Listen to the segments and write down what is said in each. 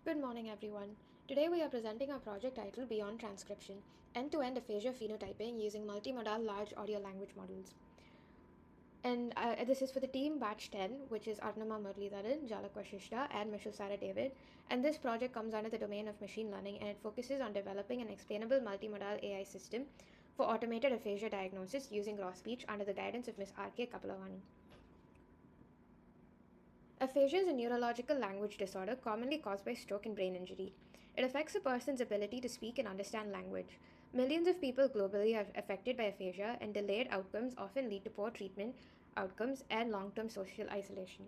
Good morning, everyone. Today we are presenting our project titled Beyond Transcription, End-to-End Aphasia Phenotyping using Multimodal Large Audio Language Models. And this is for the team Batch 10, which is Arnama Muralidharan, Jalak Vashishta, and Michelle Sarah David. And this project comes under the domain of machine learning, and it focuses on developing an explainable multimodal AI system for automated aphasia diagnosis using raw speech under the guidance of Ms. R.K. Kapalavani. Aphasia is a neurological language disorder commonly caused by stroke and brain injury. It affects a person's ability to speak and understand language. Millions of people globally are affected by aphasia, and delayed outcomes often lead to poor treatment outcomes and long term social isolation.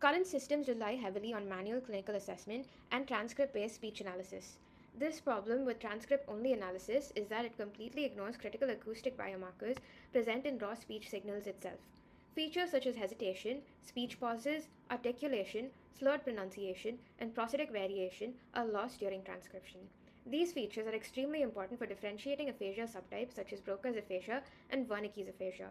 Current systems rely heavily on manual clinical assessment and transcript based speech analysis. This problem with transcript only analysis is that it completely ignores critical acoustic biomarkers present in raw speech signals itself. Features such as hesitation, speech pauses, articulation, slurred pronunciation, and prosodic variation are lost during transcription. These features are extremely important for differentiating aphasia subtypes such as Broca's aphasia and Wernicke's aphasia.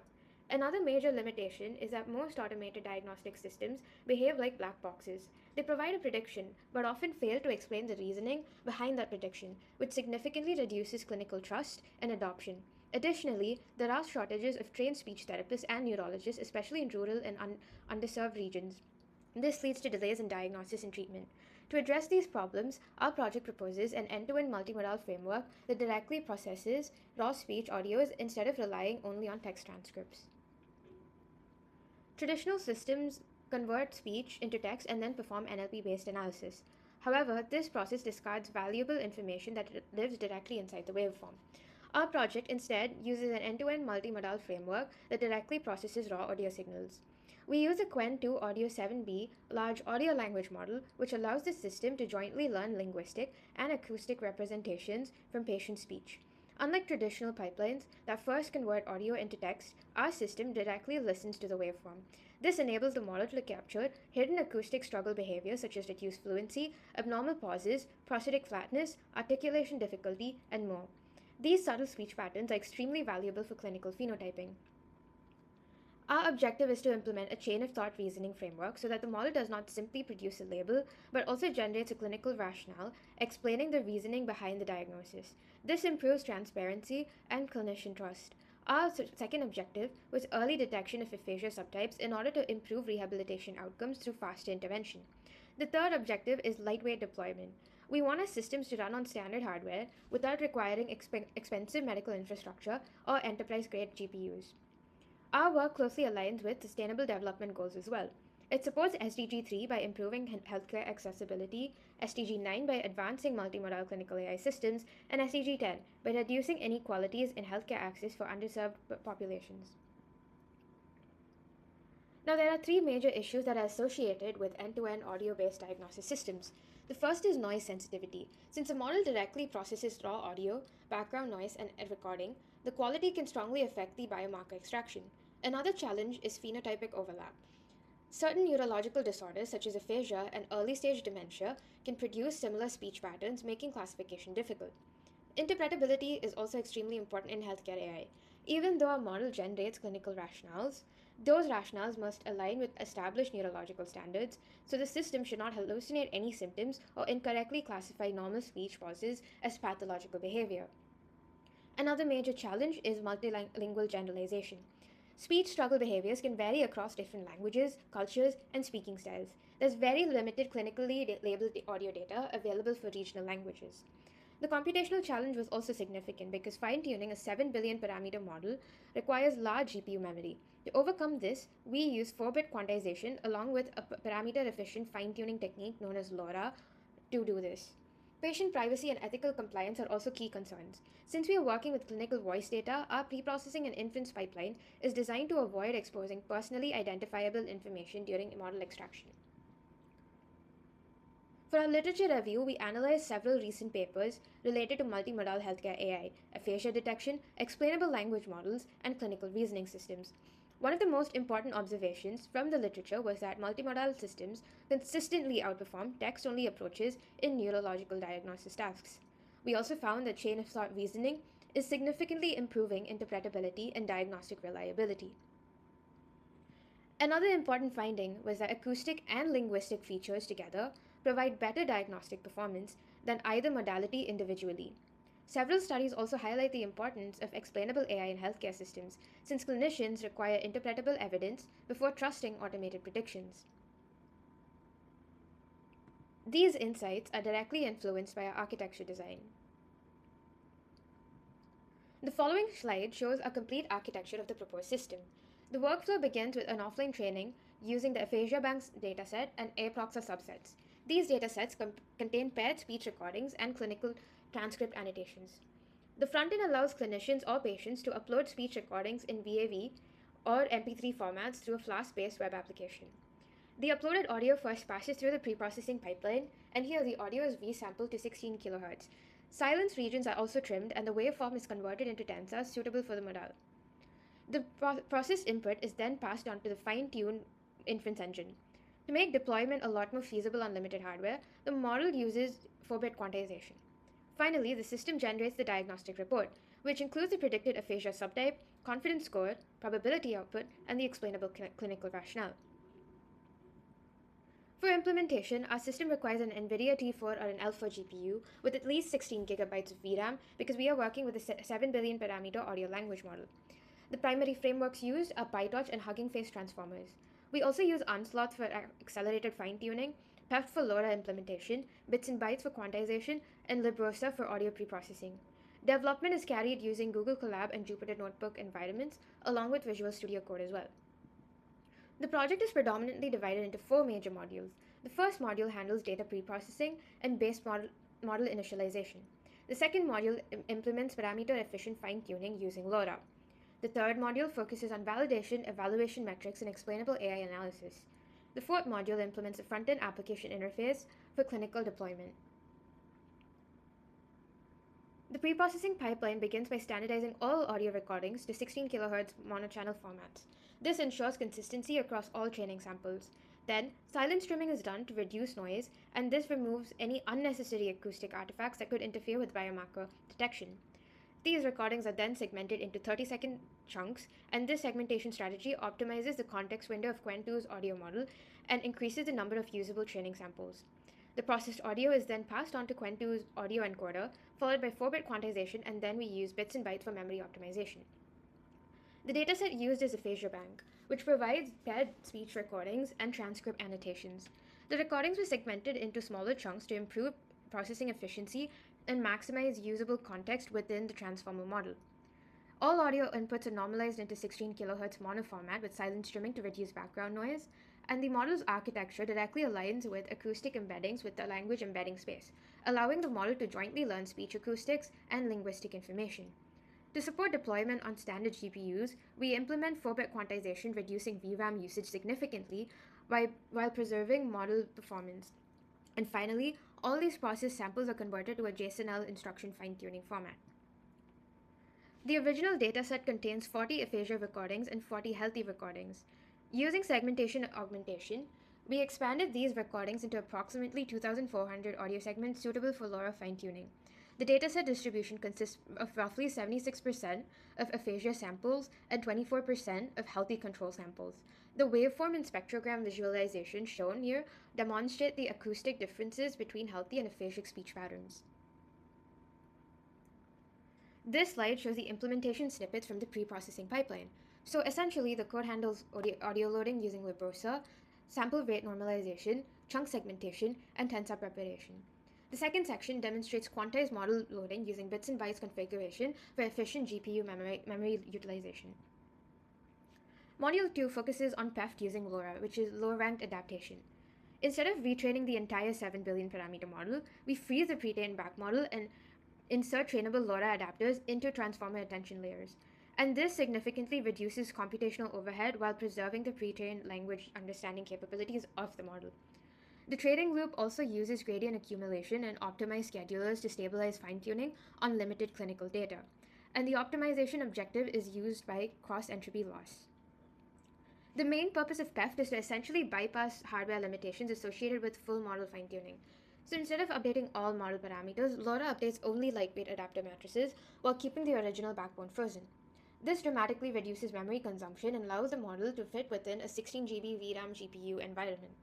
Another major limitation is that most automated diagnostic systems behave like black boxes. They provide a prediction, but often fail to explain the reasoning behind that prediction, which significantly reduces clinical trust and adoption. Additionally, there are shortages of trained speech therapists and neurologists, especially in rural and underserved regions. This leads to delays in diagnosis and treatment. To address these problems, our project proposes an end to end multimodal framework that directly processes raw speech audios instead of relying only on text transcripts. Traditional systems convert speech into text and then perform NLP based analysis. However, this process discards valuable information that lives directly inside the waveform. Our project instead uses an end to end multimodal framework that directly processes raw audio signals. We use a Qwen 2 Audio 7B large audio language model, which allows the system to jointly learn linguistic and acoustic representations from patient speech. Unlike traditional pipelines that first convert audio into text, our system directly listens to the waveform. This enables the model to capture hidden acoustic struggle behaviors such as reduced fluency, abnormal pauses, prosodic flatness, articulation difficulty, and more. These subtle speech patterns are extremely valuable for clinical phenotyping. Our objective is to implement a chain of thought reasoning framework so that the model does not simply produce a label, but also generates a clinical rationale explaining the reasoning behind the diagnosis. This improves transparency and clinician trust. Our second objective was early detection of aphasia subtypes in order to improve rehabilitation outcomes through faster intervention. The third objective is lightweight deployment. We want our systems to run on standard hardware without requiring expensive medical infrastructure or enterprise grade GPUs. Our work closely aligns with Sustainable Development Goals as well. It supports SDG 3 by improving healthcare accessibility, SDG 9 by advancing multimodal clinical AI systems, and SDG 10 by reducing inequalities in healthcare access for underserved populations. Now, there are three major issues that are associated with end to end audio based diagnosis systems. The first is noise sensitivity. Since a model directly processes raw audio, background noise, and recording, the quality can strongly affect the biomarker extraction. Another challenge is phenotypic overlap. Certain neurological disorders, such as aphasia and early stage dementia, can produce similar speech patterns, making classification difficult. Interpretability is also extremely important in healthcare AI. Even though a model generates clinical rationales, those rationales must align with established neurological standards, so the system should not hallucinate any symptoms or incorrectly classify normal speech pauses as pathological behavior. Another major challenge is multilingual generalization. Speech struggle behaviors can vary across different languages, cultures, and speaking styles. There's very limited clinically labeled audio data available for regional languages. The computational challenge was also significant because fine-tuning a 7 billion parameter model requires large GPU memory. To overcome this, we use 4-bit quantization along with a parameter-efficient fine-tuning technique known as LoRa to do this. Patient privacy and ethical compliance are also key concerns. Since we are working with clinical voice data, our preprocessing and inference pipeline is designed to avoid exposing personally identifiable information during model extraction. For our literature review, we analyzed several recent papers related to multimodal healthcare AI, aphasia detection, explainable language models, and clinical reasoning systems. One of the most important observations from the literature was that multimodal systems consistently outperform text only approaches in neurological diagnosis tasks. We also found that chain of thought reasoning is significantly improving interpretability and diagnostic reliability. Another important finding was that acoustic and linguistic features together provide better diagnostic performance than either modality individually. Several studies also highlight the importance of explainable AI in healthcare systems, since clinicians require interpretable evidence before trusting automated predictions. These insights are directly influenced by our architecture design. The following slide shows a complete architecture of the proposed system. The workflow begins with an offline training using the Aphasia Bank's dataset and APROXA subsets. These datasets contain paired speech recordings and clinical transcript annotations. The front end allows clinicians or patients to upload speech recordings in WAV or MP3 formats through a Flask-based web application. The uploaded audio first passes through the preprocessing pipeline, and here the audio is V-sampled to 16 kHz. Silence regions are also trimmed, and the waveform is converted into tensors suitable for the modal. The processed input is then passed on to the fine-tuned inference engine. To make deployment a lot more feasible on limited hardware, the model uses 4-bit quantization. Finally, the system generates the diagnostic report, which includes the predicted aphasia subtype, confidence score, probability output, and the explainable clinical rationale. For implementation, our system requires an NVIDIA T4 or an L4 GPU with at least 16 gigabytes of VRAM because we are working with a 7 billion parameter audio language model. The primary frameworks used are PyTorch and Hugging Face transformers. We also use Unsloth for accelerated fine-tuning, PEFT for LoRa implementation, Bits and Bytes for quantization, and Librosa for audio preprocessing. Development is carried using Google Colab and Jupyter Notebook environments, along with Visual Studio Code as well. The project is predominantly divided into 4 major modules. The first module handles data preprocessing and base model initialization. The second module implements parameter-efficient fine-tuning using LoRa. The third module focuses on validation, evaluation metrics, and explainable AI analysis. The fourth module implements a front-end application interface for clinical deployment. The preprocessing pipeline begins by standardizing all audio recordings to 16 kHz monochannel formats. This ensures consistency across all training samples. Then, silence trimming is done to reduce noise, and this removes any unnecessary acoustic artifacts that could interfere with biomarker detection. These recordings are then segmented into 30-second chunks, and this segmentation strategy optimizes the context window of Qwen2's audio model and increases the number of usable training samples. The processed audio is then passed on to Qwen2's audio encoder, followed by 4-bit quantization, and then we use bits and bytes for memory optimization. The dataset used is Aphasia Bank, which provides paired speech recordings and transcript annotations. The recordings were segmented into smaller chunks to improve processing efficiency and maximize usable context within the transformer model. All audio inputs are normalized into 16 kHz mono format with silence trimming to reduce background noise, and the model's architecture directly aligns with acoustic embeddings with the language embedding space, allowing the model to jointly learn speech acoustics and linguistic information. To support deployment on standard GPUs, we implement 4-bit quantization, reducing VRAM usage significantly while preserving model performance. And finally, all these processed samples are converted to a JSON-L instruction fine-tuning format. The original dataset contains 40 aphasia recordings and 40 healthy recordings. Using segmentation augmentation, we expanded these recordings into approximately 2,400 audio segments suitable for LoRa fine-tuning. The dataset distribution consists of roughly 76% of aphasia samples and 24% of healthy control samples. The waveform and spectrogram visualization shown here demonstrate the acoustic differences between healthy and aphasic speech patterns. This slide shows the implementation snippets from the preprocessing pipeline. So essentially, the code handles audio loading using Librosa, sample rate normalization, chunk segmentation, and tensor preparation. The second section demonstrates quantized model loading using bits and bytes configuration for efficient GPU memory utilization. Module 2 focuses on PEFT using LoRa, which is low-ranked adaptation. Instead of retraining the entire 7 billion parameter model, we freeze the pre-trained back model and insert trainable LoRa adapters into transformer attention layers. And this significantly reduces computational overhead while preserving the pre-trained language understanding capabilities of the model. The training loop also uses gradient accumulation and optimized schedulers to stabilize fine-tuning on limited clinical data. And the optimization objective is used by cross-entropy loss. The main purpose of PEFT is to essentially bypass hardware limitations associated with full model fine-tuning. So instead of updating all model parameters, LoRa updates only lightweight adapter matrices while keeping the original backbone frozen. This dramatically reduces memory consumption and allows the model to fit within a 16 GB VRAM GPU environment.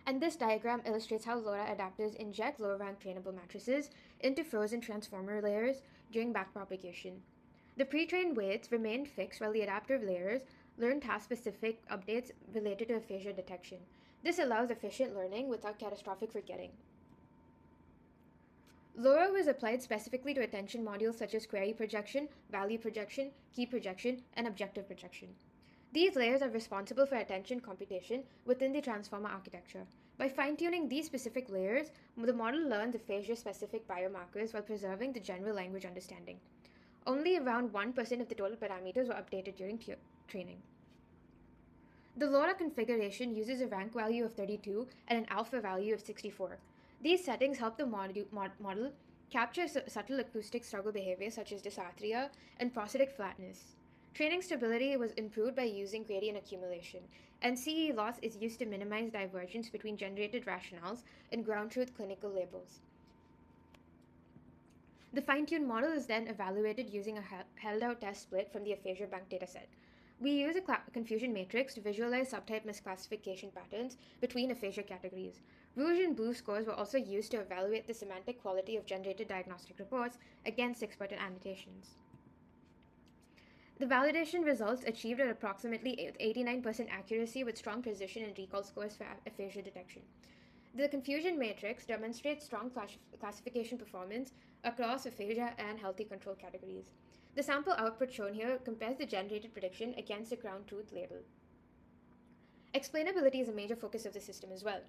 And this diagram illustrates how LoRa adapters inject low-rank trainable matrices into frozen transformer layers during backpropagation. The pre-trained weights remained fixed while the adaptive layers learn task-specific updates related to aphasia detection. This allows efficient learning without catastrophic forgetting. LoRa was applied specifically to attention modules such as query projection, value projection, key projection, and objective projection. These layers are responsible for attention computation within the transformer architecture. By fine-tuning these specific layers, the model learns aphasia-specific biomarkers while preserving the general language understanding. Only around 1% of the total parameters were updated during training. The LoRa configuration uses a rank value of 32 and an alpha value of 64. These settings help the model capture subtle acoustic struggle behavior such as dysarthria and prosthetic flatness. Training stability was improved by using gradient accumulation, and CE loss is used to minimize divergence between generated rationales and ground truth clinical labels. The fine-tuned model is then evaluated using a held-out test split from the aphasia bank dataset. We use a confusion matrix to visualize subtype misclassification patterns between aphasia categories. Rouge and blue scores were also used to evaluate the semantic quality of generated diagnostic reports against expert annotations. The validation results achieved at approximately 89% accuracy with strong precision and recall scores for aphasia detection. The confusion matrix demonstrates strong classification performance across aphasia and healthy control categories. The sample output shown here compares the generated prediction against the ground truth label. Explainability is a major focus of the system as well.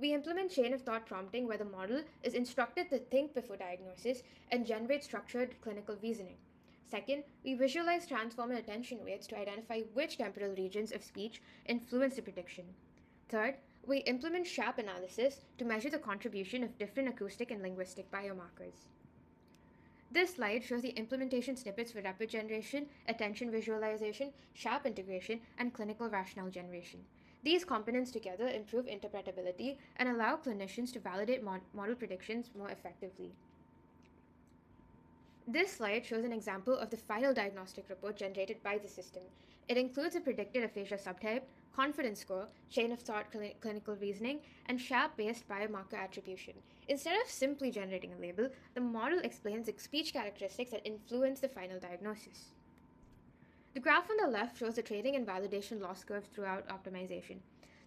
We implement chain of thought prompting where the model is instructed to think before diagnosis and generate structured clinical reasoning. Second, we visualize transformer attention weights to identify which temporal regions of speech influence the prediction. Third, we implement SHAP analysis to measure the contribution of different acoustic and linguistic biomarkers. This slide shows the implementation snippets for rapid generation, attention visualization, SHAP integration, and clinical rationale generation. These components together improve interpretability and allow clinicians to validate model predictions more effectively. This slide shows an example of the final diagnostic report generated by the system. It includes a predicted aphasia subtype, confidence score, chain of thought clinical reasoning, and SHAP-based biomarker attribution. Instead of simply generating a label, the model explains the speech characteristics that influence the final diagnosis. The graph on the left shows the training and validation loss curves throughout optimization.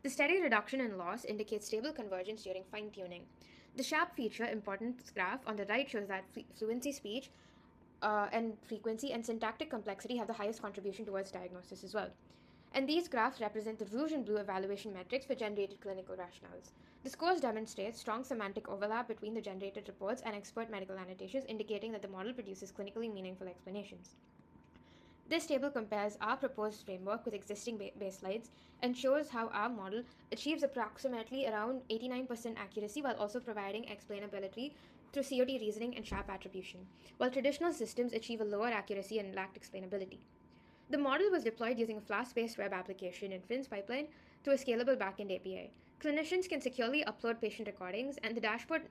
The steady reduction in loss indicates stable convergence during fine-tuning. The SHAP feature importance graph on the right shows that fluency speech and frequency and syntactic complexity have the highest contribution towards diagnosis as well. And these graphs represent the rouge and blue evaluation metrics for generated clinical rationales. The scores demonstrate strong semantic overlap between the generated reports and expert medical annotations, indicating that the model produces clinically meaningful explanations. This table compares our proposed framework with existing baselines and shows how our model achieves approximately around 89% accuracy while also providing explainability through COT reasoning and SHAP attribution, while traditional systems achieve a lower accuracy and lacked explainability. The model was deployed using a Flask-based web application inference pipeline through a scalable backend API. Clinicians can securely upload patient recordings, and the dashboard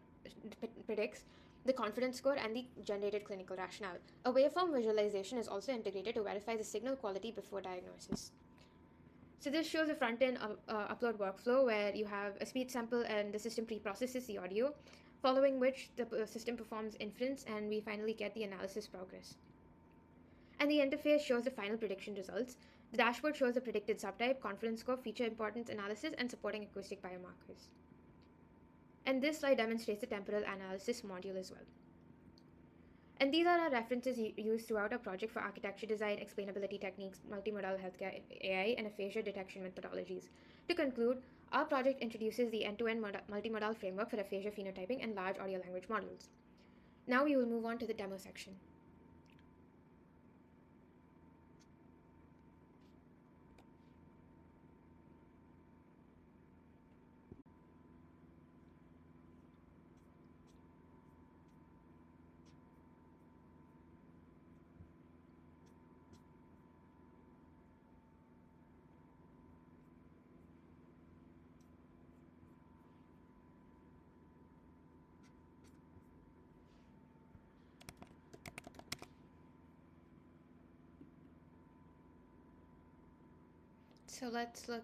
predicts the confidence score and the generated clinical rationale. A waveform visualization is also integrated to verify the signal quality before diagnosis. So this shows a front-end upload workflow where you have a speech sample and the system pre-processes the audio, following which the system performs inference and we finally get the analysis progress. And the interface shows the final prediction results. The dashboard shows the predicted subtype, confidence score, feature importance analysis, and supporting acoustic biomarkers. And this slide demonstrates the temporal analysis module as well. And these are our references used throughout our project for architecture design, explainability techniques, multimodal healthcare AI, and aphasia detection methodologies. To conclude, our project introduces the end-to-end multimodal framework for aphasia phenotyping and large audio language models. Now we will move on to the demo section. So let's look